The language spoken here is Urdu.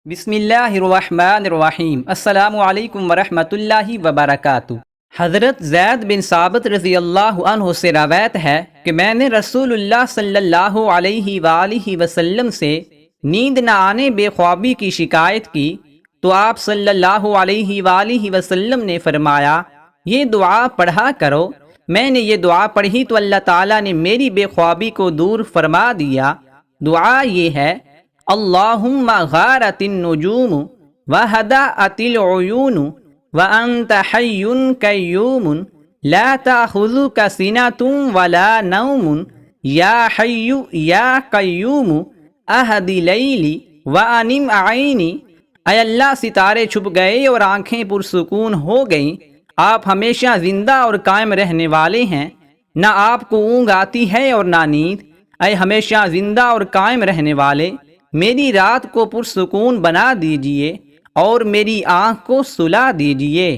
بسم اللہ الرحمن الرحیم۔ السلام علیکم ورحمۃ اللہ وبرکاتہ۔ حضرت زید بن ثابت رضی اللہ عنہ سے روایت ہے کہ میں نے رسول اللہ صلی اللہ علیہ وآلہ وسلم سے نیند نہ آنے بے خوابی کی شکایت کی تو آپ صلی اللہ علیہ وآلہ وسلم نے فرمایا، یہ دعا پڑھا کرو۔ میں نے یہ دعا پڑھی تو اللہ تعالیٰ نے میری بے خوابی کو دور فرما دیا۔ دعا یہ ہے: اللہم غارت النجوم وہدأت العیون وانت حی قیوم لا تأخذک سنۃ ولا نوم یا حی یا قیوم اہد لیلی وانم عینی۔ اے اللہ، ستارے چھپ گئے اور آنکھیں پرسکون ہو گئیں، آپ ہمیشہ زندہ اور قائم رہنے والے ہیں، نہ آپ کو اونگ آتی ہے اور نہ نیند۔ اے ہمیشہ زندہ اور قائم رہنے والے، میری رات کو پرسکون بنا دیجئے اور میری آنکھ کو سلا دیجئے۔